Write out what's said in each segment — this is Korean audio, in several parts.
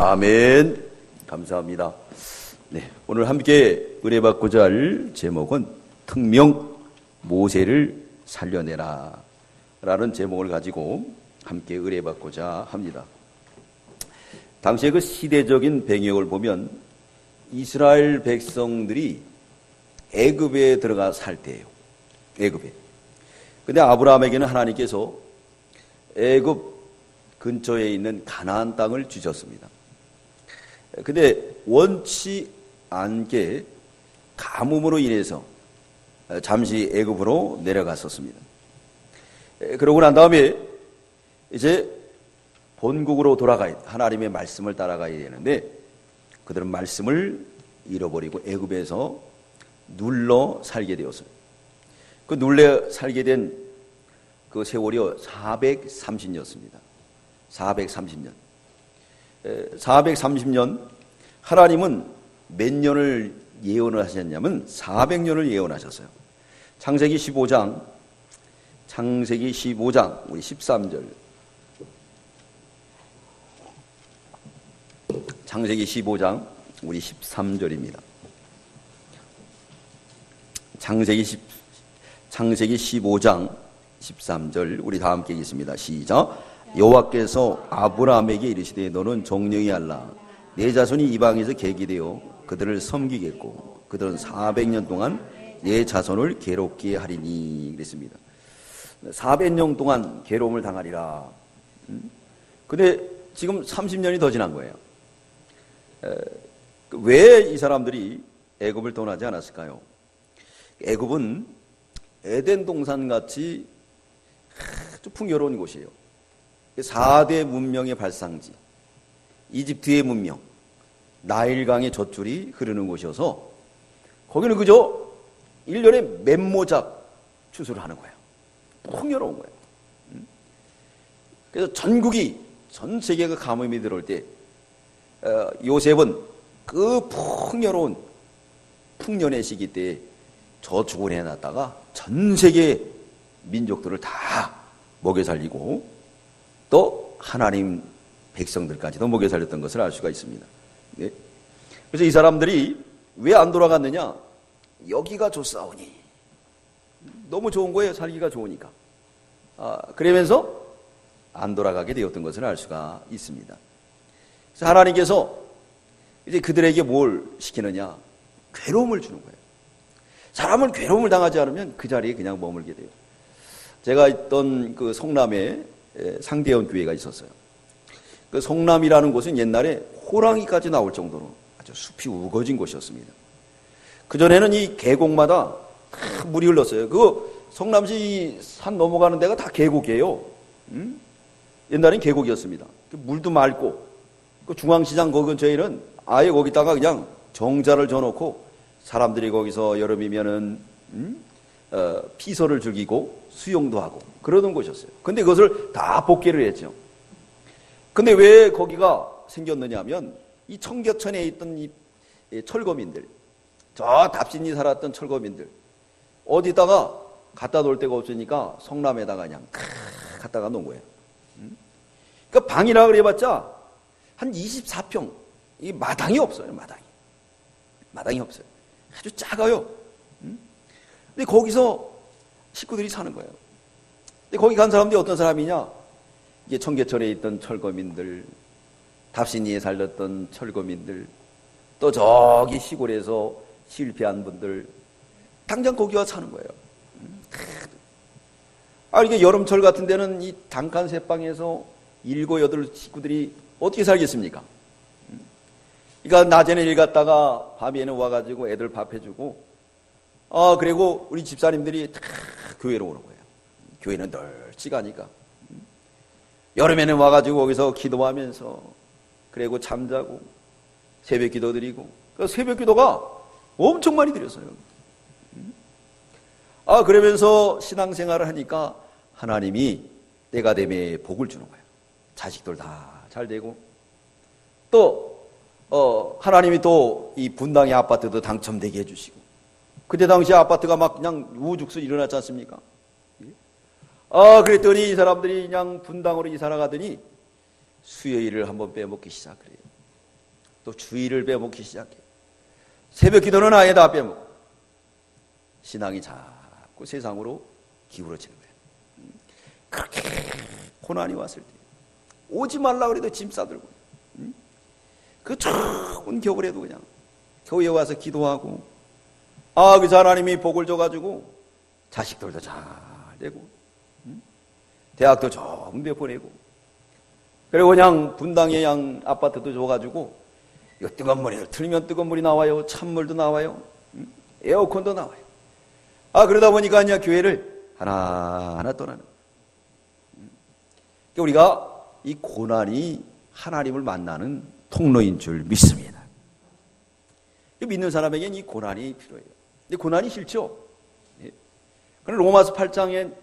아멘. 감사합니다. 네, 오늘 함께 의뢰받고자 할 제목은 특명 모세를 살려내라 라는 제목을 가지고 함께 의뢰받고자 합니다. 당시의 그 시대적인 배경을 보면 이스라엘 백성들이 애굽에 들어가 살 때예요. 애굽에. 근데 아브라함에게는 하나님께서 애굽 근처에 있는 가나안 땅을 주셨습니다. 근데 원치 않게 가뭄으로 인해서 잠시 애굽으로 내려갔었습니다. 그러고 난 다음에 이제 본국으로 돌아가야 돼. 하나님의 말씀을 따라가야 되는데 그들은 말씀을 잃어버리고 애굽에서 눌러 살게 되었어요. 그 눌러 살게 된 그 세월이 430년이었습니다. 430년. 430년 하나님은 몇 년을 예언을 하셨냐면 400년을 예언하셨어요. 창세기 15장 우리 13절. 창세기 15장 우리 13절입니다. 창세기 15장 13절 우리 다 함께 읽겠습니다. 시작. 여호와께서 아브라함에게 이르시되 너는 종령이 할라. 내 자손이 이방에서 계기되어 그들을 섬기겠고 그들은 400년 동안 내 자손을 괴롭게 하리니 그랬습니다. 400년 동안 괴로움을 당하리라. 근데 지금 30년이 더 지난 거예요. 왜 이 사람들이 애굽을 떠나지 않았을까요? 애굽은 에덴 동산같이 아주 풍요로운 곳이에요. 4대 문명의 발상지, 이집트의 문명, 나일강의 젖줄이 흐르는 곳이어서 거기는 그저 1년에 몇 모작 추수를 하는 거예요. 풍요로운 거예요. 그래서 전 세계가 가뭄이 들어올 때 요셉은 그 풍요로운 풍년의 시기 때에 저축을 해놨다가 전 세계 민족들을 다 먹여 살리고 또 하나님 백성들까지도 먹여 살렸던 것을 알 수가 있습니다. 네. 그래서 이 사람들이 왜 안 돌아갔느냐? 여기가 좋사오니. 너무 좋은 거예요. 살기가 좋으니까. 그러면서 안 돌아가게 되었던 것을 알 수가 있습니다. 그래서 하나님께서 이제 그들에게 뭘 시키느냐? 괴로움을 주는 거예요. 사람은 괴로움을 당하지 않으면 그 자리에 그냥 머물게 돼요. 제가 있던 그 성남에 상대원 교회가 있었어요. 그 성남이라는 곳은 옛날에 호랑이까지 나올 정도로 아주 숲이 우거진 곳이었습니다. 그전에는 이 계곡마다 물이 흘렀어요. 그 성남시 산 넘어가는 데가 다 계곡이에요. 옛날엔 계곡이었습니다. 물도 맑고 그 중앙시장 거기 근처에는 아예 거기다가 그냥 정자를 져놓고 사람들이 거기서 여름이면은 피서를 즐기고 수영도 하고 그러던 곳이었어요. 근데 그것을 다 복개를 했죠. 근데 왜 거기가 생겼느냐 하면 이 청계천에 있던 이 철거민들, 저 답신이 살았던 철거민들 어디다가 갖다 놓을 데가 없으니까 성남에다가 그냥 갖다가 놓은 거예요. 그러니까 방이라 그래봤자 한 24평, 이 마당이 없어요. 마당이 없어요. 아주 작아요. 근데 거기서 식구들이 사는 거예요. 근데 거기 간 사람들이 어떤 사람이냐? 이게 청계천에 있던 철거민들, 답신이에 살렸던 철거민들, 또 저기 시골에서 실패한 분들, 당장 거기 와서 사는 거예요. 이게 여름철 같은 데는 이 단칸 새방에서 7, 8 식구들이 어떻게 살겠습니까? 그러니까 낮에는 일 갔다가 밤에는 와가지고 애들 밥 해주고, 그리고 우리 집사님들이 다 교회로 오는 거예요. 교회는 널찍하니까. 여름에는 와가지고 거기서 기도하면서, 그리고 잠자고, 새벽 기도 드리고, 그 새벽 기도가 엄청 많이 드렸어요. 그러면서 신앙생활을 하니까 하나님이 때가 되면 복을 주는 거예요. 자식들 다 잘 되고, 또, 하나님이 또 이 분당의 아파트도 당첨되게 해주시고, 그때 당시 아파트가 막 그냥 우죽순 일어났지 않습니까? 그랬더니 이 사람들이 그냥 분당으로 이사 나가더니 수요일을 한번 빼먹기 시작을 해요. 또 주의를 빼먹기 시작해. 새벽 기도는 아예 다 빼먹고 신앙이 자꾸 세상으로 기울어지는 거예요. 그렇게 고난이 왔을 때 오지 말라 그래도 짐 싸들고 그 추운 겨울에도 그냥 교회에 와서 기도하고 그 하나님이 복을 줘가지고 자식들도 잘 되고 대학도 좋은 데 보내고 그리고 그냥 분당에 양 아파트도 줘가지고 이 뜨거운 물이 틀면 뜨거운 물이 나와요. 찬물도 나와요. 에어컨도 나와요. 그러다 보니까 이제 교회를 하나하나 떠나는. 그러니까 우리가 이 고난이 하나님을 만나는 통로인 줄 믿습니다. 믿는 사람에게는 이 고난이 필요해요. 근데 고난이 싫죠? 그럼 로마서 8장에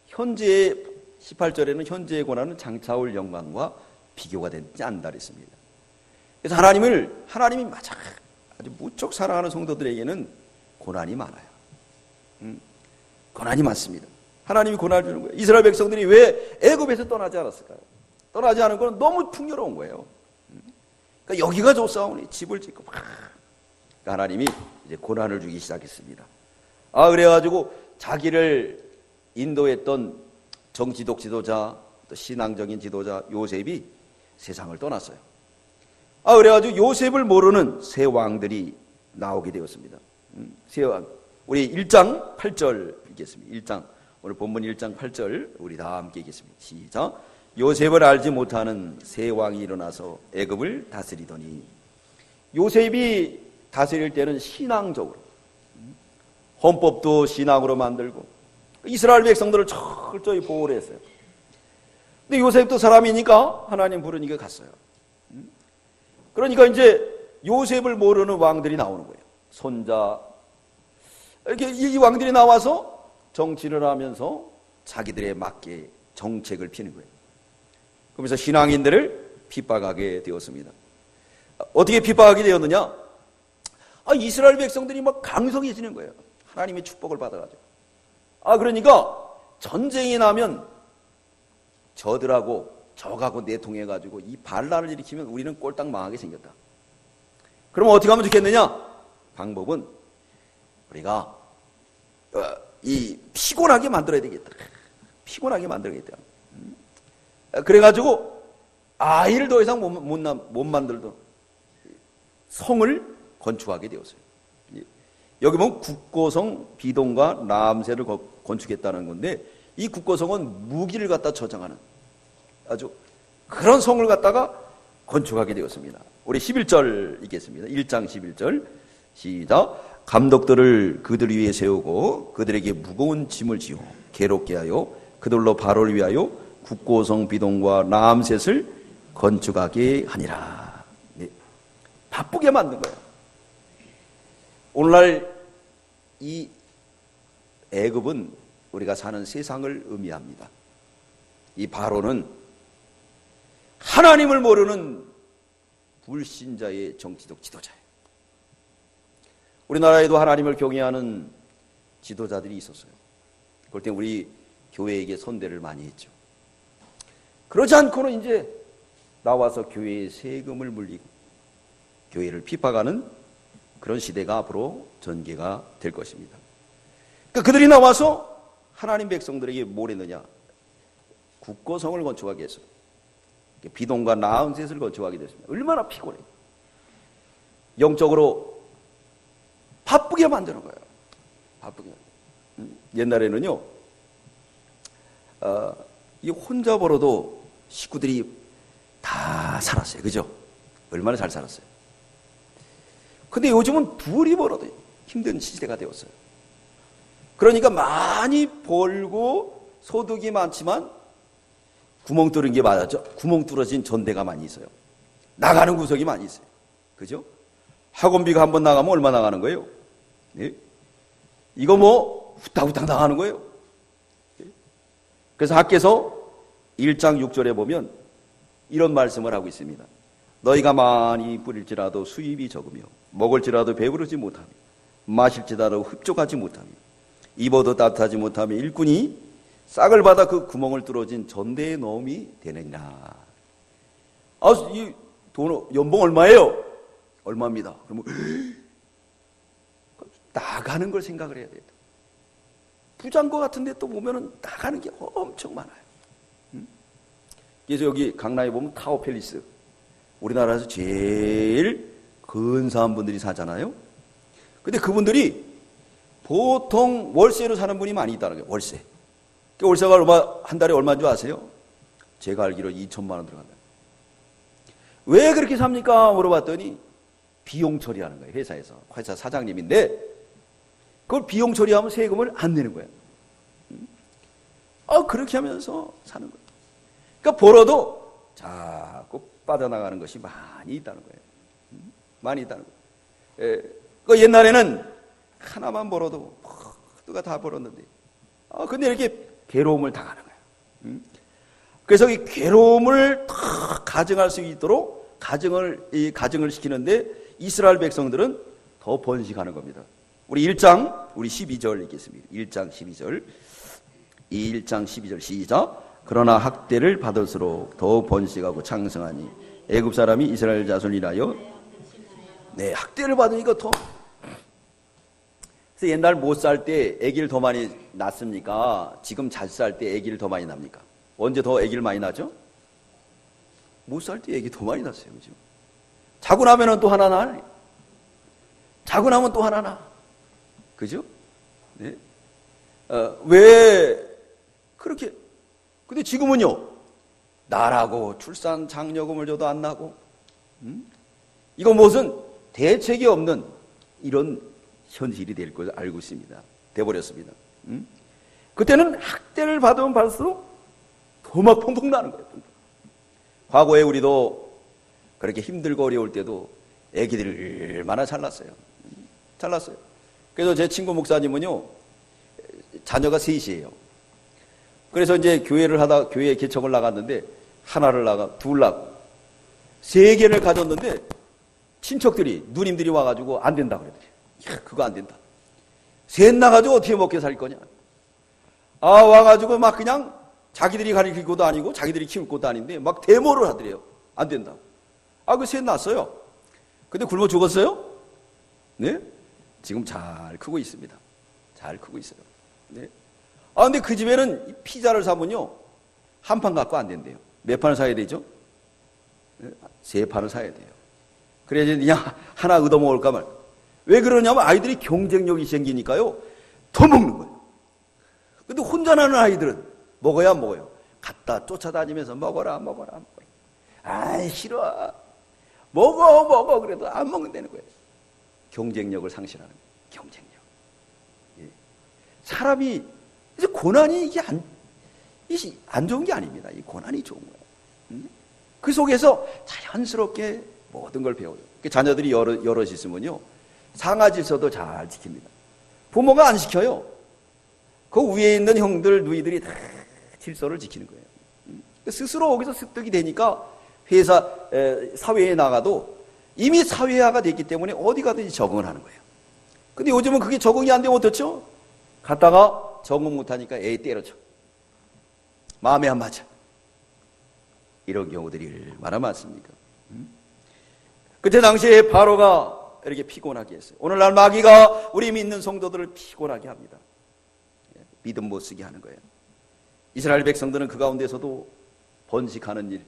현재의 18절에는 현재의 고난은 장차 올 영광과 비교가 되지 않는다 그랬습니다. 그래서 하나님이 아주 무척 사랑하는 성도들에게는 고난이 많아요. 고난이 많습니다. 하나님이 고난을 주는 거예요. 이스라엘 백성들이 왜 애굽에서 떠나지 않았을까요? 떠나지 않은 건 너무 풍요로운 거예요. 그러니까 여기가 좋사오니 집을 짓고 그러니까 하나님이 이제 고난을 주기 시작했습니다. 그래가지고 자기를 인도했던 정치적 지도자, 또 신앙적인 지도자 요셉이 세상을 떠났어요. 그래가지고 요셉을 모르는 새 왕들이 나오게 되었습니다. 새 왕. 우리 1장 8절 읽겠습니다. 오늘 본문 1장 8절 우리 다 함께 읽겠습니다. 시작. 요셉을 알지 못하는 새 왕이 일어나서 애굽을 다스리더니 요셉이 다스릴 때는 신앙적으로 헌법도 신앙으로 만들고 이스라엘 백성들을 철저히 보호를 했어요. 근데 요셉도 사람이니까 하나님 부르니까 갔어요. 그러니까 이제 요셉을 모르는 왕들이 나오는 거예요. 손자 이렇게 이 왕들이 나와서 정치를 하면서 자기들에 맞게 정책을 피는 거예요. 그러면서 신앙인들을 핍박하게 되었습니다. 어떻게 핍박하게 되었느냐? 이스라엘 백성들이 막 강성해지는 거예요. 하나님의 축복을 받아가지고. 그러니까 전쟁이 나면 적하고 내통해가지고 이 반란을 일으키면 우리는 꼴딱 망하게 생겼다. 그럼 어떻게 하면 좋겠느냐? 방법은 우리가 피곤하게 만들어야 되겠다. 피곤하게 만들어야겠다. 그래가지고 아이를 더 이상 못 만들던 성을 건축하게 되었어요. 여기 보면 국고성 비동과 라암새를 건축했다는 건데 이 국고성은 무기를 갖다 저장하는 아주 그런 성을 갖다가 건축하게 되었습니다. 우리 11절 읽겠습니다. 1장 11절 시작. 감독들을 그들 위에 세우고 그들에게 무거운 짐을 지어 괴롭게 하여 그들로 바로를 위하여 국고성 비동과 라암셋을 건축하게 하니라. 바쁘게 만든 거예요. 오늘날 이 애굽은 우리가 사는 세상을 의미합니다. 이 바로는 하나님을 모르는 불신자의 정치적 지도자예요. 우리나라에도 하나님을 경외하는 지도자들이 있었어요. 그럴 때 우리 교회에게 선대를 많이 했죠. 그러지 않고는 이제 나와서 교회에 세금을 물리고 교회를 핍박하는 그런 시대가 앞으로 전개가 될 것입니다. 그러니까 그들이 나와서 하나님 백성들에게 뭘 했느냐? 국고성을 건축하게 했어요. 비동과 라암셋을 건축하게 됐습니다. 얼마나 피곤해요. 영적으로 바쁘게 만드는 거예요. 바쁘게. 옛날에는요, 이 혼자 벌어도 식구들이 다 살았어요. 그죠? 얼마나 잘 살았어요. 근데 요즘은 둘이 벌어도 힘든 시대가 되었어요. 그러니까 많이 벌고 소득이 많지만 구멍 뚫은 게 맞았죠? 구멍 뚫어진 전대가 많이 있어요. 나가는 구석이 많이 있어요. 그죠? 학원비가 한번 나가면 얼마 나가는 거예요? 네? 이거 뭐 후딱후딱 나가는 거예요. 그래서 학께서 1장 6절에 보면 이런 말씀을 하고 있습니다. 너희가 많이 뿌릴지라도 수입이 적으며 먹을지라도 배부르지 못하며 마실지라도 흡족하지 못하며 입어도 따뜻하지 못하며 일꾼이 싹을 받아 그 구멍을 뚫어진 전대의 넣음이 되느니라. 이 돈 연봉 얼마예요? 얼마입니다. 그러면 나가는 걸 생각을 해야 돼요. 부자인 것 같은데 또 보면은 나가는 게 엄청 많아요. 그래서 여기 강남에 보면 타워 팰리스, 우리나라에서 제일 근사한 분들이 사잖아요. 근데 그분들이 보통 월세로 사는 분이 많이 있다는 거예요. 월세. 그 월세가 한 달에 얼마인 줄 아세요? 제가 알기로 2천만 원 들어간다. 왜 그렇게 삽니까? 물어봤더니 비용 처리하는 거예요. 회사에서. 회사 사장님인데 그걸 비용 처리하면 세금을 안 내는 거예요. 그렇게 하면서 사는 거예요. 그러니까 벌어도 자꾸 빠져나가는 것이 많이 있다는 거예요. 많이 있다는 거예요. 그 옛날에는 하나만 벌어도 누가 다 벌었는데, 근데 이렇게 괴로움을 당하는 거예요. 그래서 이 괴로움을 다 가증할 수 있도록 가증을 시키는데 이스라엘 백성들은 더 번식하는 겁니다. 우리 1장, 우리 12절 읽겠습니다. 1장 12절. 1장 12절 시작. 그러나 학대를 받을수록 더 번식하고 창성하니 애굽 사람이 이스라엘 자손이라여. 네, 학대를 받으니까 더. 그래서 옛날 못 살 때 아기를 더 많이 낳습니까? 지금 잘 살 때 아기를 더 많이 낳습니까? 언제 더 아기를 많이 낳죠? 못 살 때 아기 더 많이 낳았어요. 지금. 자고 나면은 또 하나 낳아요. 자고 나면 또 하나 낳아. 그죠? 네. 왜 그렇게? 근데 지금은요, 나라고 출산 장려금을 줘도 안 나고, 이거 무슨 대책이 없는 이런 현실이 될 걸 알고 있습니다. 돼버렸습니다. 그때는 학대를 받으면 받을수록 더 막 펑펑 나는 거예요. 과거에 우리도 그렇게 힘들고 어려울 때도 애기들을 얼마나 잘났어요. 잘났어요. 그래서 제 친구 목사님은요, 자녀가 셋이에요. 그래서 이제 교회 개척을 나갔는데, 하나를 둘 낳고, 3개를 가졌는데, 친척들이, 누님들이 와가지고 안 된다 그러더래요. 야, 그거 안 된다. 3 나가지고 어떻게 먹게 살 거냐. 와가지고 막 그냥 자기들이 가르칠 것도 아니고, 자기들이 키울 것도 아닌데, 막 데모를 하더래요. 안 된다고. 그 3 낳았어요. 근데 굶어 죽었어요? 네? 지금 잘 크고 있습니다. 잘 크고 있어요. 네. 근데 그 집에는 피자를 사면요, 한 판 갖고 안 된대요. 몇 판을 사야 되죠? 3판을 사야 돼요. 그래야지 그냥 하나 얻어먹을까 말. 왜 그러냐면 아이들이 경쟁력이 생기니까요, 더 먹는 거예요. 근데 혼자 나는 아이들은 먹어요. 갖다 쫓아다니면서 먹어라. 싫어. 먹어. 그래도 안 먹는다는 거예요. 경쟁력을 상실하는 거예요. 경쟁력. 예. 사람이 이제 고난이 이게 안 좋은 게 아닙니다. 이 고난이 좋은 거예요. 그 속에서 자연스럽게 모든 걸 배워요. 자녀들이 여럿 있으면요, 상하 질서도 잘 지킵니다. 부모가 안 시켜요. 그 위에 있는 형들, 누이들이 다 질서를 지키는 거예요. 스스로 거기서 습득이 되니까 사회에 나가도 이미 사회화가 됐기 때문에 어디 가든지 적응을 하는 거예요. 근데 요즘은 그게 적응이 안 되면 어떻죠? 갔다가 적응 못하니까 애 때려쳐. 마음에 안 맞아. 이런 경우들이 얼마나 많습니까? 그때 당시에 바로가 이렇게 피곤하게 했어요. 오늘날 마귀가 우리 믿는 성도들을 피곤하게 합니다. 믿음 못 쓰게 하는 거예요. 이스라엘 백성들은 그 가운데서도 번식하는 일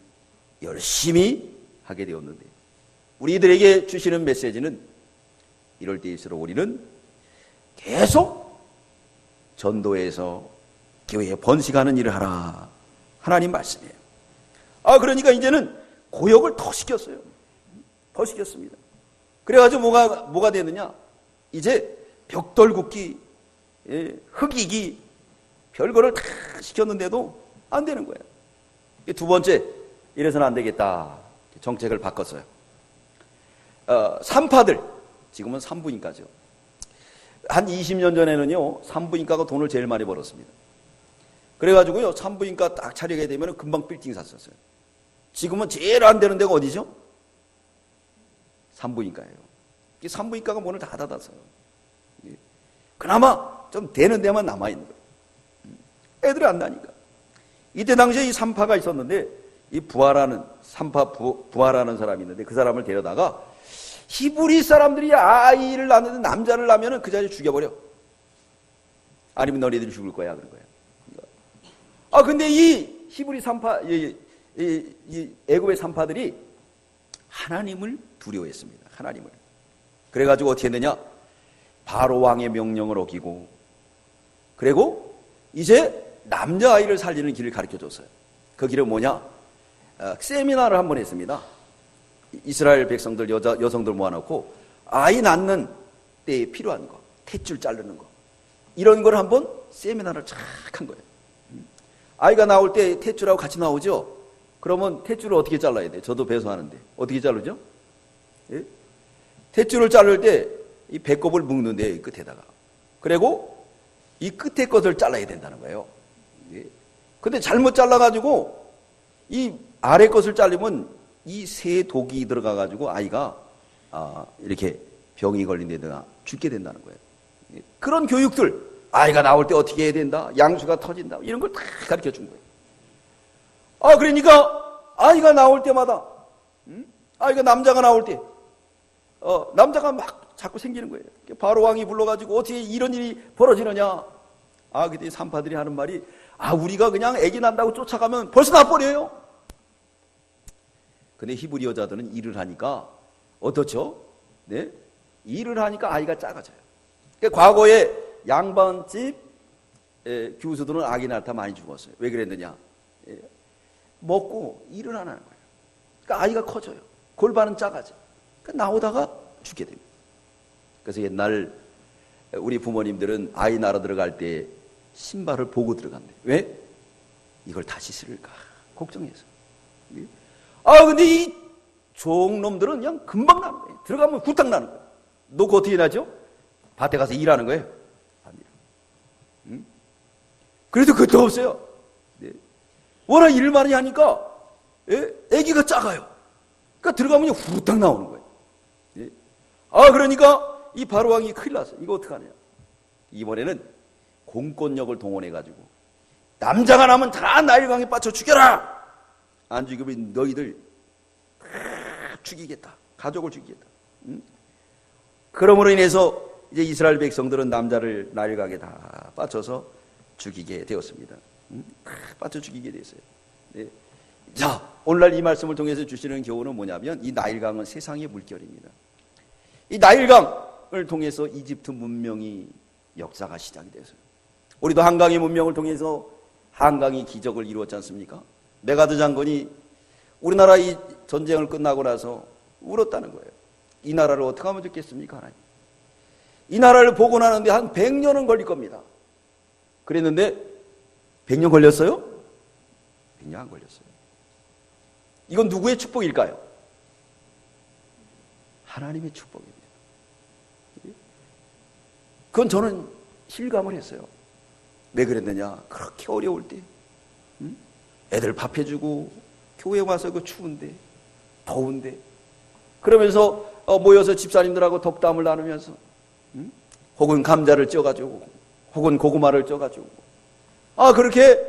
열심히 하게 되었는데, 우리들에게 주시는 메시지는 이럴 때일수록 우리는 계속 전도해서 교회에 번식하는 일을 하라. 하나님 말씀이에요. 그러니까 이제는 고역을 더 시켰어요. 더 시켰습니다. 그래가지고 뭐가 되느냐? 이제 벽돌 굽기, 흙이기, 별거를 다 시켰는데도 안 되는 거예요. 2번째, 이래서는 안 되겠다. 정책을 바꿨어요. 산파들, 지금은 산부인과죠. 한 20년 전에는요, 산부인과가 돈을 제일 많이 벌었습니다. 그래가지고요, 산부인과 딱 차리게 되면 금방 빌딩 샀었어요. 지금은 제일 안 되는 데가 어디죠? 산부인과예요. 산부인과가 문을 다 닫았어요. 그나마 좀 되는 데만 남아있는 거예요. 애들이 안 나니까. 이때 당시에 이 산파가 있었는데, 이 부하라는 사람이 있는데, 그 사람을 데려다가 히브리 사람들이 아이를 낳는데 남자를 낳으면 그 자리에 죽여버려. 아니면 너희들이 죽을 거야. 그런 거야. 근데 이 히브리 산파, 이 애굽의 산파들이 하나님을 두려워했습니다. 하나님을. 그래가지고 어떻게 했느냐? 바로 왕의 명령을 어기고, 그리고 이제 남자아이를 살리는 길을 가르쳐 줬어요. 그 길은 뭐냐? 세미나를 한번 했습니다. 이스라엘 백성들, 여성들 모아놓고 아이 낳는 때에 필요한 거, 탯줄 자르는 거, 이런 걸 한번 세미나를 착 한 거예요. 아이가 나올 때 탯줄하고 같이 나오죠? 그러면 탯줄을 어떻게 잘라야 돼? 저도 배송하는데 어떻게 자르죠? 예? 탯줄을 자를 때 이 배꼽을 묶는데, 이 끝에다가. 그리고 이 끝에 것을 잘라야 된다는 거예요. 예? 근데 잘못 잘라가지고 이 아래 것을 자르면 이 새 독이 들어가가지고 아이가 이렇게 병이 걸린다거나 죽게 된다는 거예요. 예? 그런 교육들, 아이가 나올 때 어떻게 해야 된다, 양수가 터진다, 이런 걸 다 가르쳐 준 거예요. 그러니까 아이가 나올 때마다, 아이가 남자가 나올 때, 남자가 막 자꾸 생기는 거예요. 바로 왕이 불러가지고 어떻게 이런 일이 벌어지느냐. 그때 산파들이 하는 말이, 우리가 그냥 애기 난다고 쫓아가면 벌써 나버려요. 근데 히브리 여자들은 일을 하니까 어떻죠? 네? 일을 하니까 아이가 작아져요. 그러니까 과거에 양반집 교수들은 아기 낳다 많이 죽었어요. 왜 그랬느냐? 먹고 일을 안 하는 거예요. 그러니까 아이가 커져요. 골반은 작아져. 그러니까 나오다가 죽게 됩니다. 그래서 옛날 우리 부모님들은 아이 낳아 들어갈 때 신발을 보고 들어간대. 왜? 이걸 다시 쓸까 걱정해서. 근데 이 종놈들은 그냥 금방 나는 거예요. 들어가면 후딱 나는 거예요. 놓고 어떻게 나죠? 밭에 가서 일하는 거예요. 그래도 그것도 없어요. 네. 워낙 일을 많이 하니까 애기가 작아요. 그러니까 들어가면 후딱 나오는 거예요. 네. 그러니까 이 바로왕이 큰일 났어요. 이거 어떡하냐. 이번에는 공권력을 동원해가지고 남자가 나면 다 나일강에 빠져 죽여라. 안 죽이면 너희들 다 죽이겠다. 가족을 죽이겠다. 그러므로 인해서 이제 이스라엘 백성들은 남자를 나일강에 다 빠져서 죽이게 되었습니다. 다 빠져 죽이게 됐어요. 네. 자, 오늘날 이 말씀을 통해서 주시는 교훈은 뭐냐면, 이 나일강은 세상의 물결입니다. 이 나일강을 통해서 이집트 문명이 역사가 시작이 됐어요. 우리도 한강의 문명을 통해서 한강이 기적을 이루었지 않습니까? 메가드 장군이 우리나라 이 전쟁을 끝나고 나서 울었다는 거예요. 이 나라를 어떻게 하면 좋겠습니까, 하나님? 이 나라를 복원하는데 한 100년은 걸릴 겁니다. 그랬는데 100년 걸렸어요? 100년 안 걸렸어요. 이건 누구의 축복일까요? 하나님의 축복입니다. 그건 저는 실감을 했어요. 왜 그랬느냐? 그렇게 어려울 때, 애들 밥 해주고 교회 와서 그 추운데, 더운데, 그러면서 모여서 집사님들하고 덕담을 나누면서, 혹은 감자를 쪄가지고, 혹은 고구마를 쪄가지고, 그렇게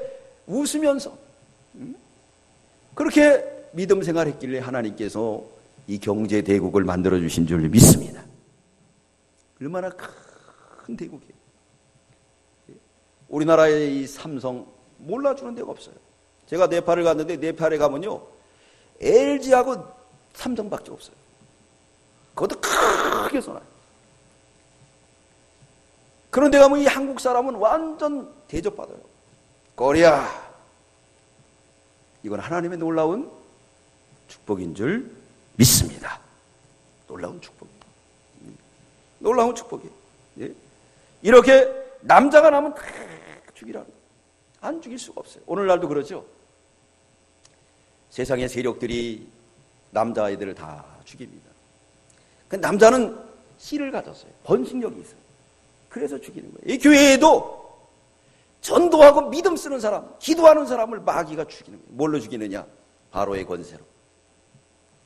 웃으면서, 그렇게 믿음 생활했길래 하나님께서 이 경제 대국을 만들어 주신 줄 믿습니다. 얼마나 큰 대국이에요. 우리나라의 이 삼성 몰라주는 데가 없어요. 제가 네팔을 갔는데, 네팔에 가면요, LG하고 삼성밖에 없어요. 그것도 크게 써놔요. 그런데 가면 이 한국 사람은 완전 대접받아요. 코리아. 이건 하나님의 놀라운 축복인 줄 믿습니다. 놀라운 축복이에요. 놀라운 축복이에요. 예? 이렇게 남자가 나면 다 죽이라는 거예요. 안 죽일 수가 없어요. 오늘날도 그러죠. 세상의 세력들이 남자아이들을 다 죽입니다. 그 남자는 씨를 가졌어요. 번식력이 있어요. 그래서 죽이는 거예요. 이 교회에도 전도하고 믿음 쓰는 사람, 기도하는 사람을 마귀가 죽이는 거예요. 뭘로 죽이느냐? 바로의 권세로.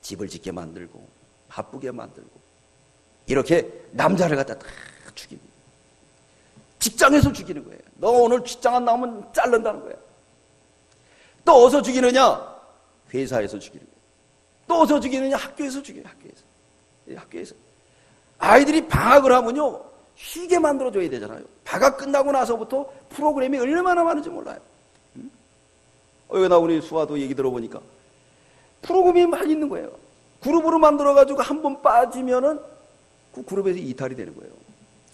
집을 짓게 만들고 바쁘게 만들고 이렇게 남자를 갖다 다 죽입니다. 직장에서 죽이는 거예요. 너 오늘 직장 안 나오면 자른다는 거야. 또 어디서 죽이느냐? 회사에서 죽이는 거예요. 또 어디서 죽이느냐? 학교에서 죽여요. 학교에서. 학교에서. 아이들이 방학을 하면요, 쉬게 만들어줘야 되잖아요. 방학 끝나고 나서부터 프로그램이 얼마나 많은지 몰라요. 여기 나오는 수아도 얘기 들어보니까 프로그램이 막 있는 거예요. 그룹으로 만들어가지고 한 번 빠지면은 그 그룹에서 이탈이 되는 거예요.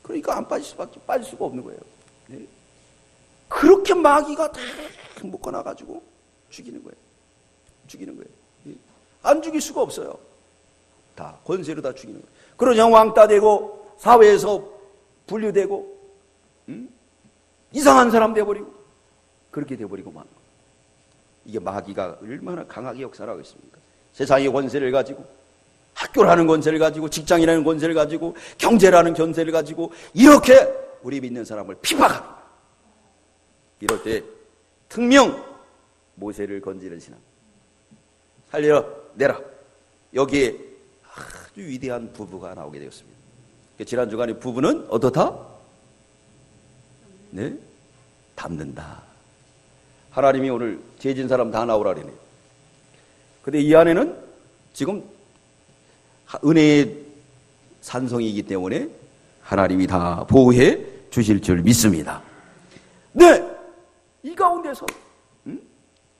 그러니까 안 빠질 수가 없는 거예요. 네? 그렇게 마귀가 다 묶어놔가지고 죽이는 거예요. 안 죽일 수가 없어요. 다 권세로 다 죽이는 거예요. 그러자 왕따 되고 사회에서 분류되고 이상한 사람 돼버리고 그렇게 돼버리고 만. 이게 마귀가 얼마나 강하게 역사를 하고 있습니까? 세상의 권세를 가지고, 학교라는 권세를 가지고, 직장이라는 권세를 가지고, 경제라는 권세를 가지고 이렇게 우리 믿는 사람을 피박하는 거예요. 이럴 때 특명 모세를 건지는 신앙. 살려라, 내라. 여기에 아주 위대한 부부가 나오게 되었습니다. 지난 주간에 부부는 어떻다? 네? 닮는다. 하나님이 오늘 죄진 사람 다 나오라 그러네요. 근데 이 안에는 지금 은혜의 산성이기 때문에 하나님이 다 보호해 주실 줄 믿습니다. 네! 이 가운데서,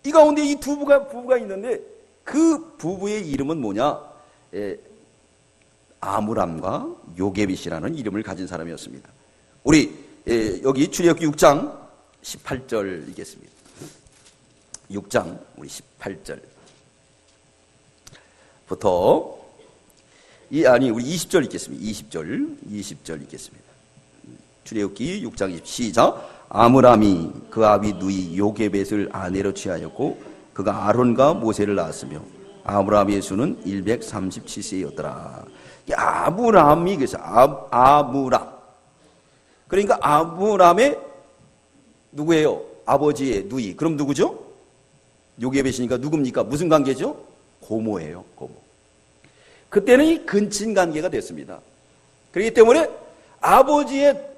이 가운데 이 부부가 있는데 그 부부의 이름은 뭐냐? 아므람과 요게빗이라는 이름을 가진 사람이었습니다. 우리 여기 출애굽기 6장 18절 읽겠습니다. 6장 우리 18절부터 우리 20절 읽겠습니다. 20절 읽겠습니다. 출애굽기 6장 20 시작. 아므람이 그 아비 누이 요게벳을 아내로 취하였고 그가 아론과 모세를 낳았으며 아므람의 수는 137세였더라. 아므람이 그래서 아므람. 그러니까 아므람의 누구예요? 아버지의 누이. 그럼 누구죠? 요게벳이니까 누굽니까? 무슨 관계죠? 고모예요. 고모. 그때는 이 근친 관계가 됐습니다. 그렇기 때문에 아버지의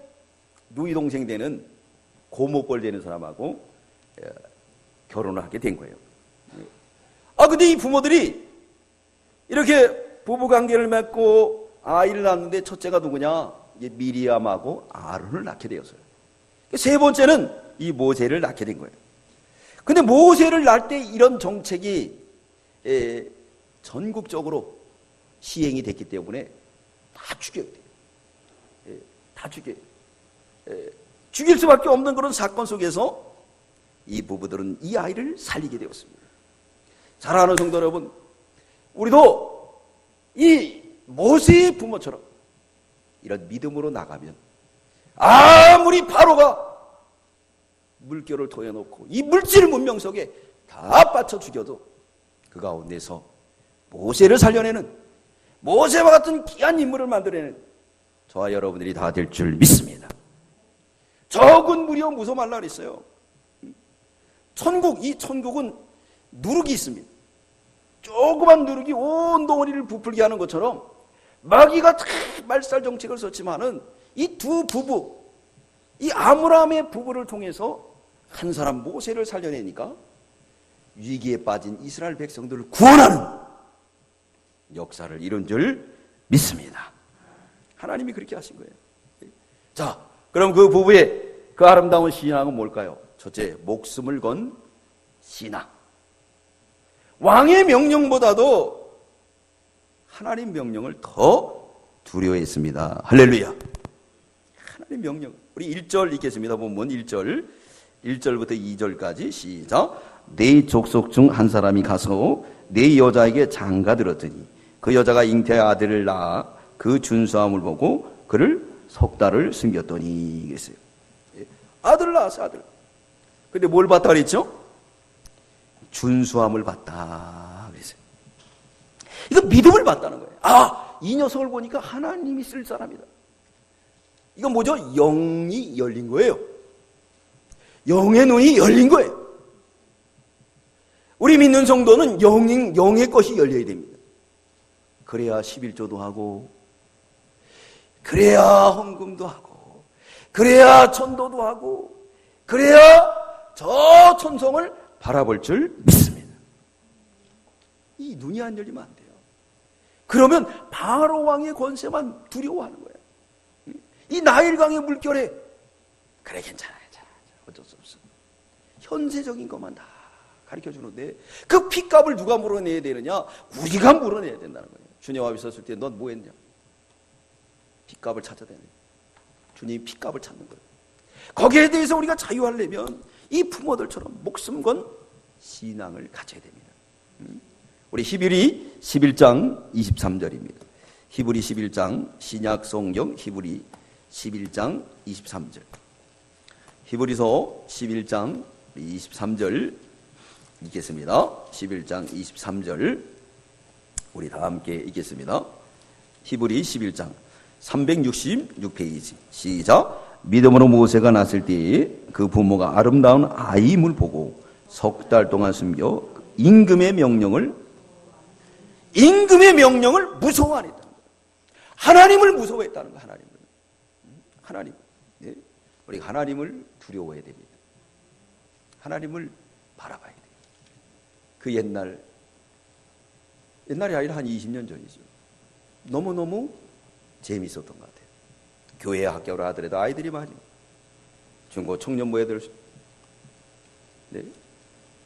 누이 동생 되는 고모뻘 되는 사람하고 결혼을 하게 된 거예요. 근데 이 부모들이 이렇게 부부 관계를 맺고 아이를 낳았는데 첫째가 누구냐? 미리암하고 아론을 낳게 되었어요. 세 번째는 이 모세를 낳게 된 거예요. 근데 모세를 낳을 때 이런 정책이 전국적으로 시행이 됐기 때문에 다 죽여야 돼요. 다 죽여요. 죽일 수밖에 없는 그런 사건 속에서 이 부부들은 이 아이를 살리게 되었습니다. 사랑하는 성도 여러분, 우리도 이 모세의 부모처럼 이런 믿음으로 나가면 아무리 바로가 물결을 토해놓고 이 물질 문명 속에 다 빠쳐 죽여도 그 가운데서 모세를 살려내는 모세와 같은 귀한 인물을 만들어내는 저와 여러분들이 다 될 줄 믿습니다. 적은 무려 무소 말라 그랬어요. 이 천국은 누룩이 있습니다. 조그만 누룩이 온 덩어리를 부풀게 하는 것처럼 마귀가 말살 정책을 썼지만은 이 두 부부, 이 아므람의 부부를 통해서 한 사람 모세를 살려내니까 위기에 빠진 이스라엘 백성들을 구원하는 역사를 이룬 줄 믿습니다. 하나님이 그렇게 하신 거예요. 자, 그럼 그 부부의 그 아름다운 신앙은 뭘까요? 첫째, 목숨을 건 신앙. 왕의 명령보다도 하나님 명령을 더 두려워했습니다. 할렐루야. 하나님 명령. 우리 1절 읽겠습니다. 본문 1절부터 2절까지 시작. 네 족속 중 한 사람이 가서 네 여자에게 장가들었더니 그 여자가 잉태의 아들을 낳아 그 준수함을 보고 그를 석 달을 숨겼더니 그랬어요. 아들을 낳았어요. 아들. 근데 뭘 봤다 그랬죠? 준수함을 봤다 그랬어요. 이거 믿음을 봤다는 거예요. 이 녀석을 보니까 하나님이 쓸 사람이다. 이건 뭐죠? 영이 열린 거예요. 영의 눈이 열린 거예요. 우리 믿는 성도는 영의 것이 열려야 됩니다. 그래야 11조도 하고, 그래야 헌금도 하고, 그래야 전도도 하고, 그래야 저 천성을 바라볼 줄 믿습니다. 이 눈이 안 열리면 안 돼요. 그러면 바로 왕의 권세만 두려워하는 거야. 이 나일강의 물결에 그래 괜찮아 어쩔 수 없어. 현세적인 것만 다 가르쳐 주는데 그 핏값을 누가 물어내야 되느냐? 우리가 물어내야 된다는 거예요. 주님 앞에 섰을 때 넌 뭐 했냐? 핏값을 찾아내는 거예요. 주님 핏값을 찾는 거예요. 거기에 대해서 우리가 자유하려면 이 부모들처럼 목숨 건 신앙을 가져야 됩니다. 우리 히브리 11장 23절입니다. 히브리 11장 신약 성경 히브리 11장 23절. 히브리서 11장 23절 읽겠습니다. 11장 23절 우리 다 함께 읽겠습니다. 히브리 11장 366페이지 시작. 믿음으로 모세가 났을 때에 그 부모가 아름다운 아임을 보고 석 달 동안 숨겨 임금의 명령을 무서워안 했다는 거예요. 하나님을 무서워했다는 거예요. 하나님. 네? 우리가 하나님을 두려워해야 됩니다. 하나님을 바라봐야 돼요. 그 옛날이 아니라 한 20년 전이죠. 너무너무 재미있었던 것 같아요. 교회 학교를 하더라도 아이들이 많이 중고 청년부 애들. 네.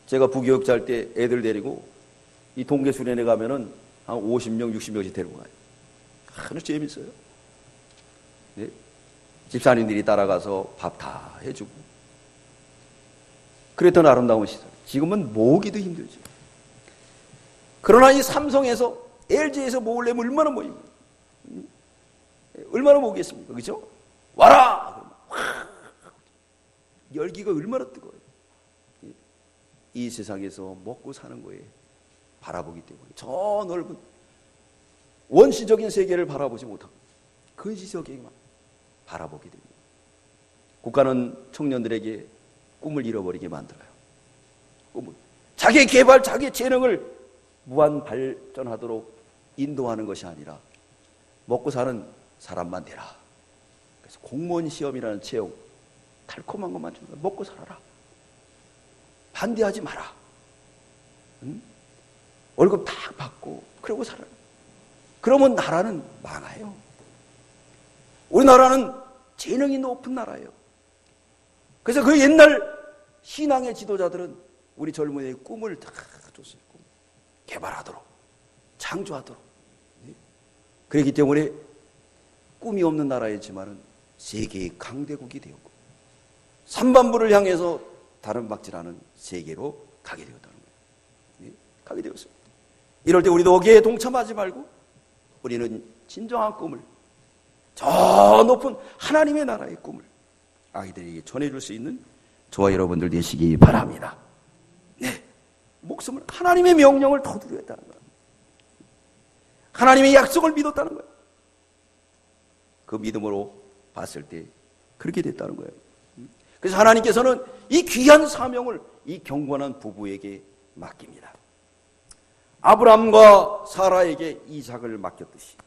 제가 부교육자 할 때 애들 데리고 이 동계 수련회 가면은 한 50명, 60명씩 데리고 가요. 아주 재밌어요. 네. 집사님들이 따라가서 밥 다 해주고. 그랬던 아름다운 시절. 지금은 모으기도 힘들죠. 그러나 이 삼성에서, LG에서 모으려면 얼마나 모입니까? 얼마나 모으겠습니까? 그죠? 와라! 열기가 얼마나 뜨거워요. 이 세상에서 먹고 사는 거에 바라보기 때문에 저 넓은 원시적인 세계를 바라보지 못하고 근시적인만 바라보게 됩니다. 국가는 청년들에게 꿈을 잃어버리게 만들어요. 꿈을. 자기 개발, 자기 재능을 무한 발전하도록 인도하는 것이 아니라 먹고 사는 사람만 되라. 그래서 공무원 시험이라는 채용, 달콤한 것만 주는 거야. 먹고 살아라. 반대하지 마라. 응? 월급 딱 받고 그러고 살아라. 그러면 나라는 망해요. 우리나라는 재능이 높은 나라예요. 그래서 그 옛날 신앙의 지도자들은 우리 젊은이의 꿈을 다 줬어요. 개발하도록, 창조하도록. 그렇기 때문에 꿈이 없는 나라였지만은 세계의 강대국이 되었고 삼반부를 향해서 다른 박질하는 세계로 가게 되었다는 거예요. 가게 되었습니다. 이럴 때 우리도 거기에 동참하지 말고 우리는 진정한 꿈을, 저 높은 하나님의 나라의 꿈을 아이들에게 전해줄 수 있는 저와 여러분들 되시기 바랍니다. 네, 목숨을, 하나님의 명령을 더 두려워했다는 거예요. 하나님의 약속을 믿었다는 거예요. 그 믿음으로 봤을 때 그렇게 됐다는 거예요. 그래서 하나님께서는 이 귀한 사명을 이 경건한 부부에게 맡깁니다. 아브람과 사라에게 이삭을 맡겼듯이,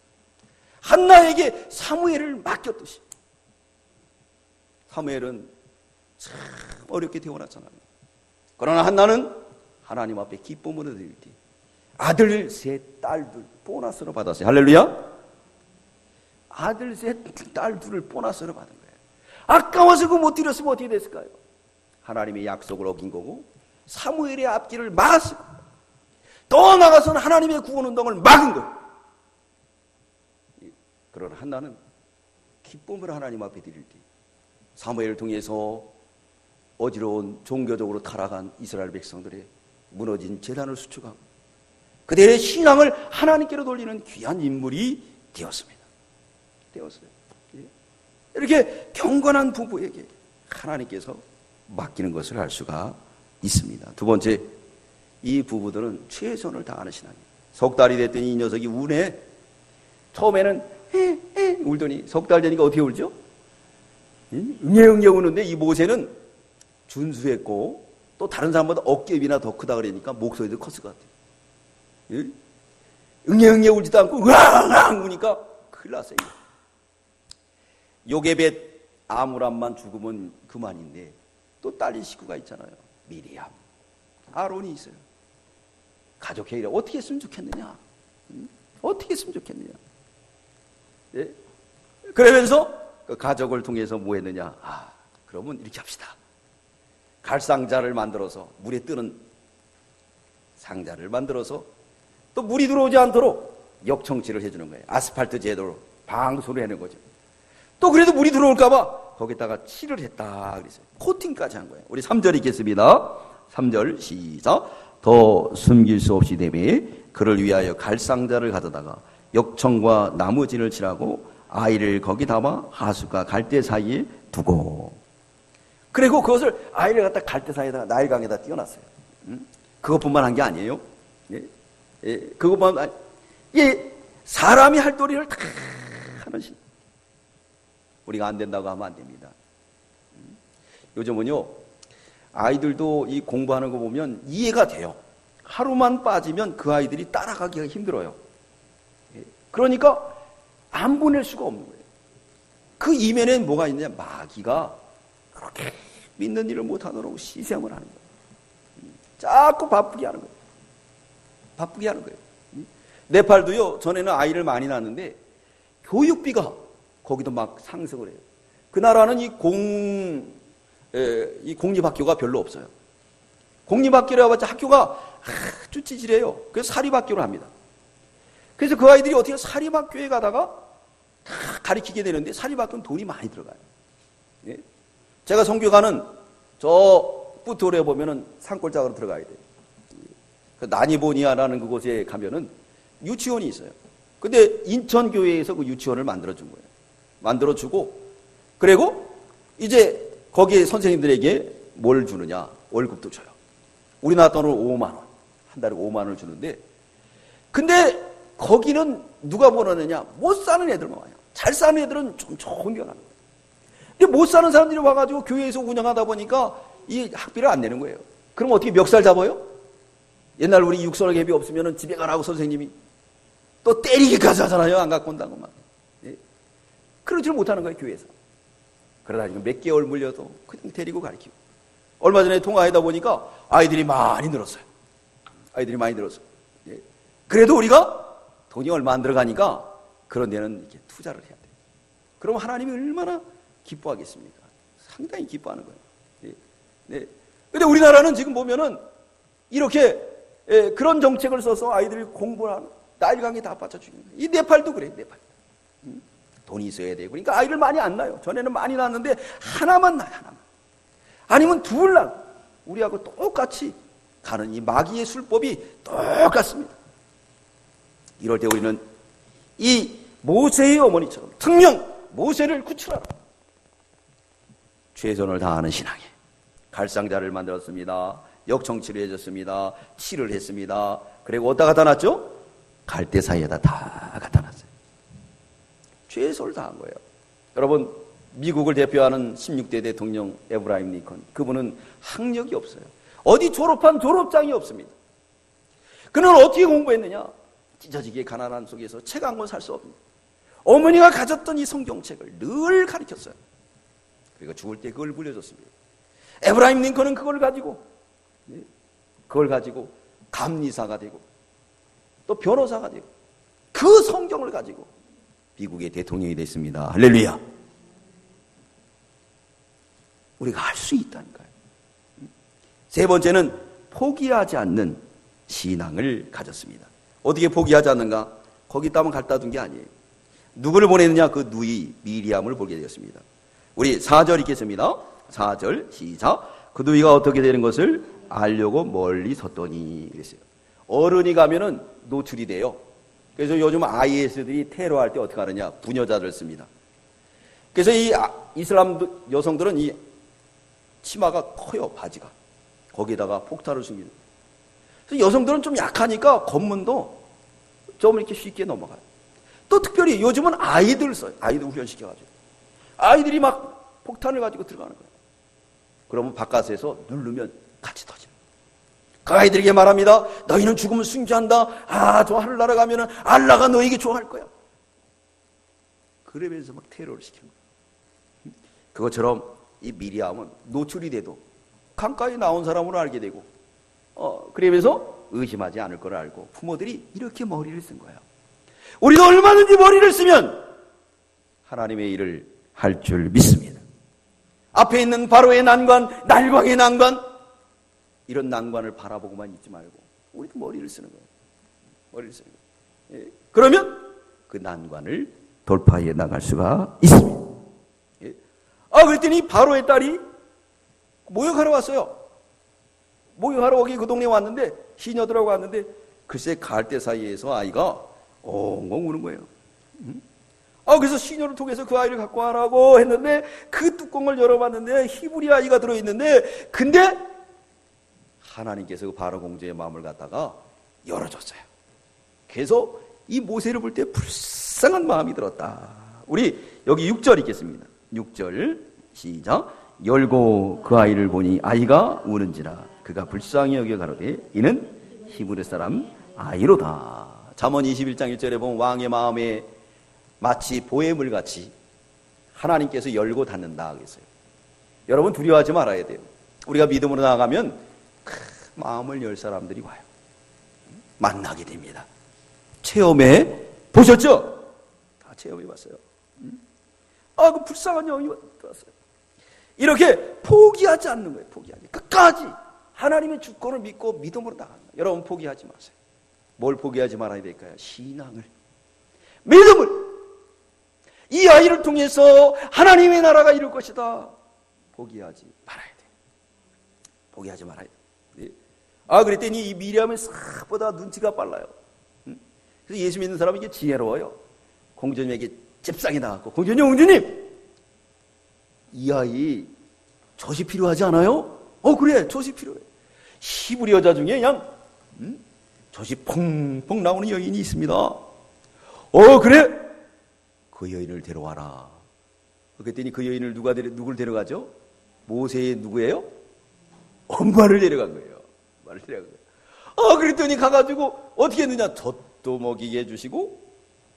한나에게 사무엘을 맡겼듯이. 사무엘은 참 어렵게 태어났잖아요. 그러나 한나는 하나님 앞에 기쁨으로 드릴 때 아들 셋, 딸 둘 보너스로 받았어요. 할렐루야. 아들 셋, 딸 둘을 보너스로 받은 거예요. 아까워서 그거 못 드렸으면 어떻게 됐을까요? 하나님의 약속을 어긴 거고 사무엘의 앞길을 막았고 또 나가서는 하나님의 구원운동을 막은 거예요. 그러나 한나는 기쁨으로 하나님 앞에 드릴 때 사무엘을 통해서 어지러운 종교적으로 타락한 이스라엘 백성들의 무너진 제단을 수축하고 그들의 신앙을 하나님께로 돌리는 귀한 인물이 되었습니다. 되었어요. 이렇게 경건한 부부에게 하나님께서 맡기는 것을 알 수가 있습니다. 두 번째, 이 부부들은 최선을 다하는 신앙이에요. 석 달이 됐더니 이 녀석이 우네. 처음에는 울더니 석 달 되니까 어떻게 울죠? 응애응애 우는데 이 모세는 준수했고 또 다른 사람보다 어깨비나 더 크다 그러니까 목소리도 컸을 것 같아요. 응애응애 울지도 않고 으앙 우니까 큰일 났어요. 요게벳 아므람만 죽으면 그만인데 또 딸린 식구가 있잖아요. 미리암, 아론이 있어요. 가족 회의를 어떻게 했으면 좋겠느냐. 어떻게 했으면 좋겠느냐. 예? 그러면서 그 가족을 통해서 뭐 했느냐. 그러면 이렇게 합시다. 갈상자를 만들어서 물에 뜨는 상자를 만들어서 또 물이 들어오지 않도록 역청치를 해주는 거예요. 아스팔트 제도로 방수를 해는 거죠. 또 그래도 물이 들어올까봐 거기다가 칠을 했다 그랬어요. 코팅까지 한 거예요. 우리 3절 읽겠습니다. 3절 시작. 더 숨길 수 없이 되매 그를 위하여 갈상자를 가져다가 역청과 나무진을 칠하고 아이를 거기 담아 하수가 갈대 사이에 두고, 그리고 그것을 아이를 갖다 갈대 사이에다가 나일강에다 띄워놨어요. 그것뿐만 한 게 아니에요. 예, 그것뿐만 아니, 예, 사람이 할 도리를 다 하는 신. 우리가 안 된다고 하면 안 됩니다. 요즘은요, 아이들도 이 공부하는 거 보면 이해가 돼요. 하루만 빠지면 그 아이들이 따라가기가 힘들어요. 그러니까 안 보낼 수가 없는 거예요. 그 이면엔 뭐가 있느냐? 마귀가 그렇게 믿는 일을 못하도록 시샘을 하는 거예요. 자꾸 바쁘게 하는 거예요. 바쁘게 하는 거예요. 네팔도요, 전에는 아이를 많이 낳았는데 교육비가 거기도 막 상승을 해요. 그 나라는 이 공립학교가 별로 없어요. 공립학교라 해봤자 학교가 아주 찌질해요. 그래서 사립학교를 합니다. 그래서 그 아이들이 어떻게 사립학교에 가다가 다 가르치게 되는데 사립학교는 돈이 많이 들어가요. 예? 제가 선교 가는 저 뿌토레에 보면은 산골짜기로 들어가야 돼요. 그 나니보니아라는 그곳에 가면은 유치원이 있어요. 근데 인천교회에서 그 유치원을 만들어준 거예요. 만들어주고, 그리고 이제 거기에 선생님들에게 뭘 주느냐? 월급도 줘요. 우리나라 돈으로 5만 원. 한 달에 5만 원을 주는데, 근데 거기는 누가 보내느냐? 못 사는 애들만 와요. 잘 사는 애들은 좀 좋은 게 가는 거예요. 근데 못 사는 사람들이 와가지고 교회에서 운영하다 보니까 이 학비를 안 내는 거예요. 그럼 어떻게 멱살 잡아요? 옛날 우리 육설개비 없으면 집에 가라고 선생님이 또 때리기까지 하잖아요. 안 갖고 온다고 막. 예? 그러지를 못하는 거예요, 교회에서. 그러다 지금 몇 개월 물려도 그냥 데리고 가르치고. 얼마 전에 통화하다 보니까 아이들이 많이 늘었어요. 아이들이 많이 늘었어요. 예? 그래도 우리가 돈이 얼마 안 들어가니까 그런 데는 이렇게 투자를 해야 돼요. 그럼 하나님이 얼마나 기뻐하겠습니까? 상당히 기뻐하는 거예요. 예? 네. 근데 우리나라는 지금 보면은 이렇게 그런 정책을 써서 아이들이 공부를 하는, 나일강에 다 빠져주는 거예요. 이 네팔도 그래요, 네팔. 돈이 있어야 되고. 그러니까 아이를 많이 안 낳아요. 전에는 많이 낳았는데 하나만 낳아요, 하나만. 아니면 둘 낳아요. 우리하고 똑같이 가는 이 마귀의 술법이 똑같습니다. 이럴 때 우리는 이 모세의 어머니처럼 특명 모세를 구출하라. 최선을 다하는 신앙에 갈상자를 만들었습니다. 역청치를 해줬습니다. 칠을 했습니다. 그리고 어디다 갖다 놨죠? 갈대 사이에다 다 갖다 놨어요. 최선을 다한 거예요. 여러분, 미국을 대표하는 16대 대통령 에브라임 링컨, 그분은 학력이 없어요. 어디 졸업한 졸업장이 없습니다. 그는 어떻게 공부했느냐? 찢어지게 가난한 속에서 책 한 권 살 수 없는 어머니가 가졌던 이 성경책을 늘 가르쳤어요. 그리고 죽을 때 그걸 물려줬습니다. 에브라임 링컨은 그걸 가지고 감리사가 되고 또 변호사가 되고 그 성경을 가지고 미국의 대통령이 됐습니다. 할렐루야. 우리가 할 수 있다니까요. 세 번째는 포기하지 않는 신앙을 가졌습니다. 어떻게 포기하지 않는가? 거기 있다면 갖다 둔 게 아니에요. 누구를 보냈느냐? 그 누이 미리암을 보게 되었습니다. 우리 4절 읽겠습니다. 4절 시작. 그 누이가 어떻게 되는 것을 알려고 멀리 섰더니 그랬어요. 어른이 가면은 노출이 돼요. 그래서 요즘 IS들이 테러할 때 어떻게 하느냐? 부녀자를 씁니다. 그래서 이 이슬람 여성들은 이 치마가 커요, 바지가. 거기에다가 폭탄을 숨기는. 그래서 여성들은 좀 약하니까 검문도 좀 이렇게 쉽게 넘어가요. 또 특별히 요즘은 아이들 써요. 아이들 훈련시켜가지고. 아이들이 막 폭탄을 가지고 들어가는 거예요. 그러면 바깥에서 누르면 같이 터져요. 그 아이들에게 말합니다. 너희는 죽으면 숭배한다. 저 하늘나라 가면은 알라가 너에게 좋아할 거야. 그러면서 막 테러를 시키는 거예요. 그것처럼 이 미리암은 노출이 돼도 강가에 나온 사람으로 알게 되고, 그러면서 의심하지 않을 걸 알고 부모들이 이렇게 머리를 쓴 거예요. 우리가 얼마든지 머리를 쓰면 하나님의 일을 할 줄 믿습니다. 앞에 있는 바로의 난관, 날광의 난관, 이런 난관을 바라보고만 있지 말고 우리도 머리를 쓰는 거예요. 머리를 쓰는 거예요. 예. 그러면 그 난관을 돌파해 나갈 수가 있습니다. 예. 그랬더니 바로의 딸이 모욕하러 왔어요. 모욕하러 오기 그 동네에 왔는데, 시녀들하고 왔는데, 글쎄 갈대 사이에서 아이가 엉엉 우는 거예요. 그래서 시녀를 통해서 그 아이를 갖고 와라고 했는데, 그 뚜껑을 열어봤는데 히브리 아이가 들어있는데, 근데 하나님께서 그 바로 공주의 마음을 갖다가 열어줬어요. 그래서 이 모세를 볼 때 불쌍한 마음이 들었다. 우리 여기 6절 읽겠습니다. 6절 시작. 열고 그 아이를 보니 아이가 우는지라 그가 불쌍히 여겨 가로되 이는 히브리 사람 아이로다. 잠언 21장 1절에 보면 왕의 마음에 마치 보혜물 같이 하나님께서 열고 닫는다 그랬어요. 여러분 두려워하지 말아야 돼요. 우리가 믿음으로 나아가면 마음을 열 사람들이 와요. 만나게 됩니다. 체험해 보셨죠? 다 체험해 봤어요. 그 불쌍한 영이 들었어요. 이렇게 포기하지 않는 거예요. 포기하지. 끝까지 하나님의 주권을 믿고 믿음으로 나갑니다. 여러분 포기하지 마세요. 뭘 포기하지 말아야 될까요? 신앙을, 믿음을. 이 아이를 통해서 하나님의 나라가 이룰 것이다. 포기하지 말아야 돼요. 포기하지 말아야 돼요. 네. 그랬더니 이 미리암은 싹보다 눈치가 빨라요. 그래서 예수 믿는 사람이 이게 지혜로워요. 공주님에게 잽싸게 나갔고, 공주님, 이 아이 젖이 필요하지 않아요? 그래, 젖이 필요해. 히브리 여자 중에 그냥 젖이 펑펑 나오는 여인이 있습니다. 그래? 그 여인을 데려와라. 그랬더니 그 여인을 누굴 데려가죠? 모세의 누구예요? 엄마를 데려간 거예요. 엄마를 데려간 거예요. 그랬더니 가가지고 어떻게 했느냐? 젖도 먹이게 해주시고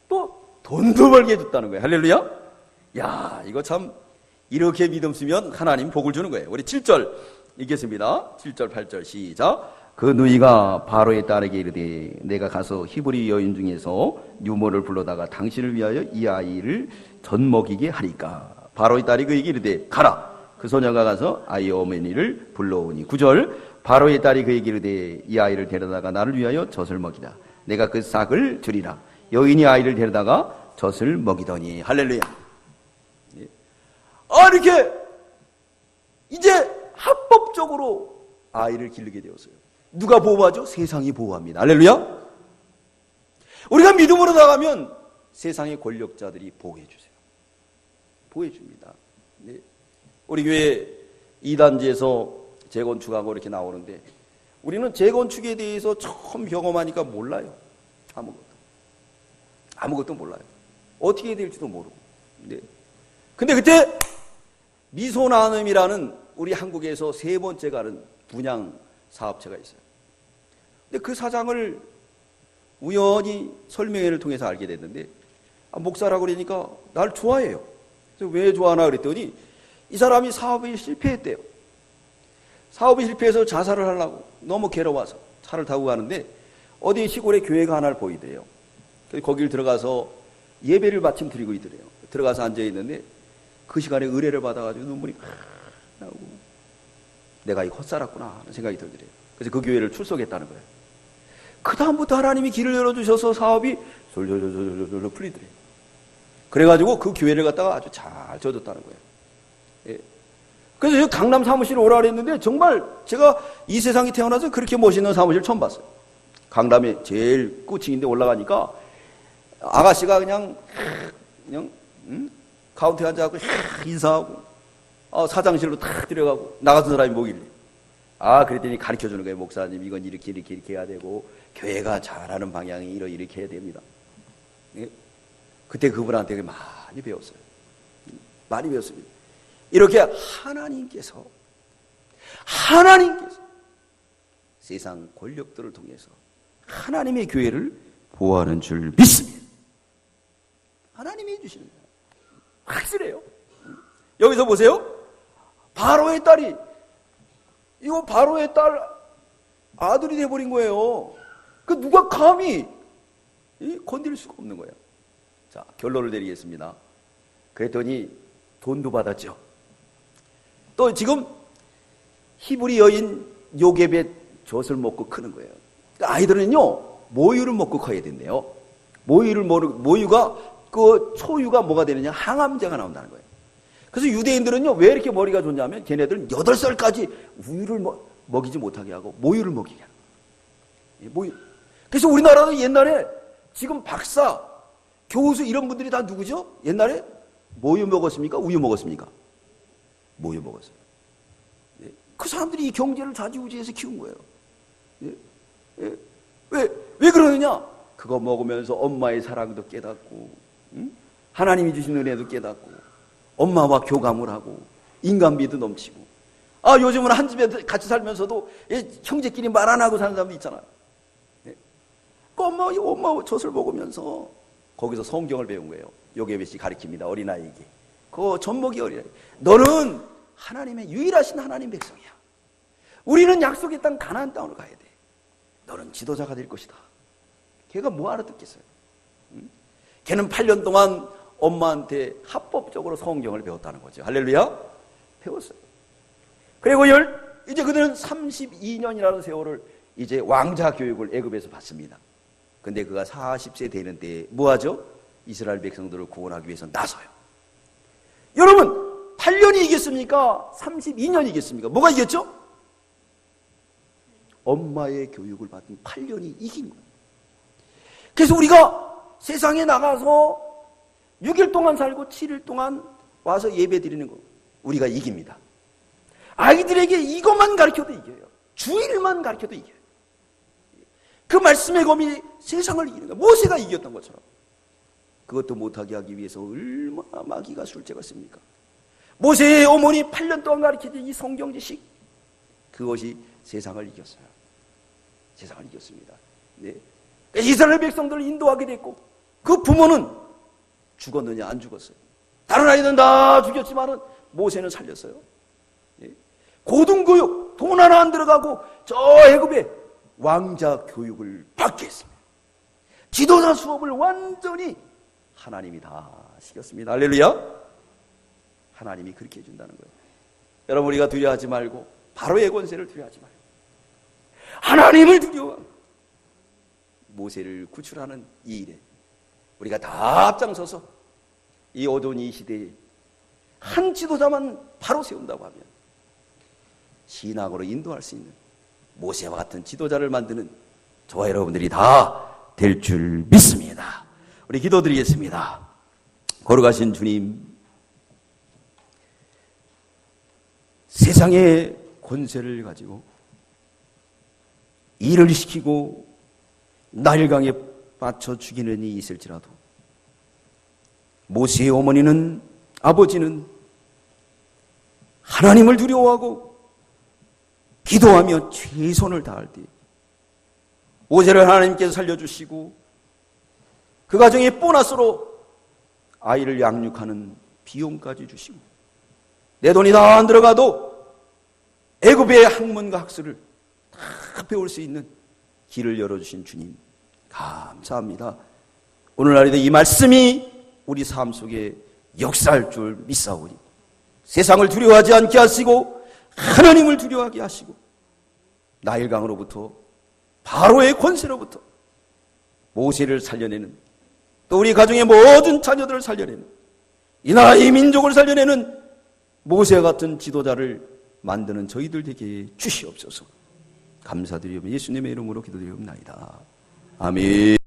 또 돈도 벌게 해줬다는 거예요. 할렐루야. 야, 이거 참 이렇게 믿음 쓰면 하나님 복을 주는 거예요. 우리 7절 읽겠습니다. 7절 8절 시작. 그 누이가 바로의 딸에게 이르되 내가 가서 히브리 여인 중에서 유모를 불러다가 당신을 위하여 이 아이를 젖 먹이게 하리까. 바로의 딸이 그에게 이르되 가라. 그 소녀가 가서 아이의 어머니를 불러오니. 9절 바로의 딸이 그에게 이르되 이 아이를 데려다가 나를 위하여 젖을 먹이라. 내가 그 싹을 주리라. 여인이 아이를 데려다가 젖을 먹이더니. 할렐루야. 이렇게 이제 합법적으로 아이를 기르게 되었어요. 누가 보호하죠? 세상이 보호합니다. 할렐루야. 우리가 믿음으로 나가면 세상의 권력자들이 보호해 주세요. 보호해 줍니다. 네. 우리 교회 2단지에서 재건축하고 이렇게 나오는데 우리는 재건축에 대해서 처음 경험하니까 몰라요. 아무것도 몰라요. 어떻게 해야 될지도 모르고. 네. 근데 그때 미소나눔이라는 우리 한국에서 세 번째 가는 분양 사업체가 있어요. 근데 그 사장을 우연히 설명회를 통해서 알게 됐는데, 목사라고 그러니까 날 좋아해요. 그래서 왜 좋아하나 그랬더니 이 사람이 사업이 실패했대요. 사업이 실패해서 자살을 하려고 너무 괴로워서 차를 타고 가는데 어디 시골에 교회가 하나를 보이대요. 그래서 거길 들어가서 예배를 마침 드리고 있더래요. 들어가서 앉아 있는데 그 시간에 의뢰를 받아가지고 눈물이 나오고 내가 이 헛살았구나 하는 생각이 들더래요. 그래서 그 교회를 출석했다는 거예요. 그 다음부터 하나님이 길을 열어주셔서 사업이 솔솔솔솔 풀리더래요. 그래가지고 그 교회를 갖다가 아주 잘 져줬다는 거예요. 예. 그래서 강남 사무실에 오라 그랬는데 정말 제가 이 세상에 태어나서 그렇게 멋있는 사무실 처음 봤어요. 강남에 제일 끝층인데 올라가니까 아가씨가 그냥 카운터에 앉아갖고 인사하고 사장실로 탁 들어가고 나가던 사람이 뭐길래 그랬더니 가르쳐주는 거예요. 목사님 이건 이렇게 해야 되고 교회가 잘하는 방향이 이렇게 해야 됩니다. 예? 그때 그분한테 많이 배웠어요. 많이 배웠습니다. 이렇게 하나님께서 세상 권력들을 통해서 하나님의 교회를 보호하는 줄 믿습니다. 하나님이 해주시는 거예요. 확실해요. 여기서 보세요. 바로의 딸이 이거 바로의 딸 아들이 돼버린 거예요. 그 누가 감히 건드릴 수가 없는 거예요. 자, 결론을 내리겠습니다. 그랬더니 돈도 받았죠. 또 지금 히브리 여인 요셉의 젖을 먹고 크는 거예요. 그러니까 아이들은요, 모유를 먹고 커야 된대요. 모유가 그 초유가 뭐가 되느냐, 항암제가 나온다는 거예요. 그래서 유대인들은요, 왜 이렇게 머리가 좋냐면 걔네들은 8살까지 우유를 먹이지 못하게 하고 모유를 먹이게 하는 거예요. 모유. 그래서 우리나라는 옛날에 지금 박사, 교수 이런 분들이 다 누구죠? 옛날에 모유 먹었습니까? 우유 먹었습니까? 모유 먹었어요. 네. 그 사람들이 이 경제를 좌지우지해서 키운 거예요. 네. 네. 왜 그러느냐? 그거 먹으면서 엄마의 사랑도 깨닫고, 하나님이 주신 은혜도 깨닫고, 엄마와 교감을 하고, 인간미도 넘치고. 요즘은 한 집에 같이 살면서도 형제끼리 말 안 하고 사는 사람도 있잖아요. 네. 그 엄마 젖을 먹으면서 거기서 성경을 배운 거예요. 요게벳이 가르칩니다. 어린아이에게. 그 젖먹이 어린아이. 너는 하나님의 유일하신 하나님 백성이야. 우리는 약속의 땅 가나안 땅으로 가야 돼. 너는 지도자가 될 것이다. 걔가 뭐 알아듣겠어요? 걔는 8년 동안 엄마한테 합법적으로 성경을 배웠다는 거죠. 할렐루야. 배웠어요. 그리고 이제 그들은 32년이라는 세월을 이제 왕자 교육을 애굽에서 받습니다. 근데 그가 40세 되는 때에 뭐 하죠? 이스라엘 백성들을 구원하기 위해서 나서요. 여러분, 8년이 이겼습니까? 32년이 이겼습니까? 뭐가 이겼죠? 엄마의 교육을 받은 8년이 이긴 거예요. 그래서 우리가 세상에 나가서 6일 동안 살고 7일 동안 와서 예배 드리는 거 우리가 이깁니다. 아이들에게 이것만 가르쳐도 이겨요. 주일만 가르쳐도 이겨요. 그 말씀의 검이 세상을 이기는 거예요. 모세가 이겼던 것처럼. 그것도 못하게 하기 위해서 얼마나 마귀가 술죄가 씁니까? 모세의 어머니 8년 동안 가르쳐준 이 성경 지식, 그것이 세상을 이겼어요. 세상을 이겼습니다. 네. 이스라엘 백성들을 인도하게 됐고, 그 부모는 죽었느냐 안 죽었어요. 다른 아이들은 다 죽였지만은 모세는 살렸어요. 네. 고등교육 돈 하나 안 들어가고 저 애굽에 왕자 교육을 받게 했습니다. 지도자 수업을 완전히 하나님이 다 시켰습니다. 할렐루야. 하나님이 그렇게 해준다는 거예요. 여러분, 우리가 두려워하지 말고 바로의 권세를 두려워하지 말고 하나님을 두려워하고 모세를 구출하는 이 일에 우리가 다 앞장서서 이 어두운 이 시대에 한 지도자만 바로 세운다고 하면 신앙으로 인도할 수 있는 모세와 같은 지도자를 만드는 저와 여러분들이 다 될 줄 믿습니다. 우리 기도드리겠습니다. 거룩하신 주님, 세상의 권세를 가지고 일을 시키고 나일강에 빠쳐 죽이는 이 있을지라도 모세의 어머니는, 아버지는 하나님을 두려워하고 기도하며 최선을 다할 때 모세를 하나님께서 살려주시고 그 가정에 보너스로 아이를 양육하는 비용까지 주시고 내 돈이 다 안 들어가도 애굽의 학문과 학술을 다 배울 수 있는 길을 열어주신 주님 감사합니다. 오늘날에도 이 말씀이 우리 삶 속에 역사할 줄 믿사오니 세상을 두려워하지 않게 하시고 하나님을 두려워하게 하시고 나일강으로부터 바로의 권세로부터 모세를 살려내는, 또 우리 가정의 모든 자녀들을 살려내는, 이 나라 이 민족을 살려내는 모세 같은 지도자를 만드는 저희들 되게 주시옵소서. 감사드리며 예수님의 이름으로 기도드리옵나이다. 아멘.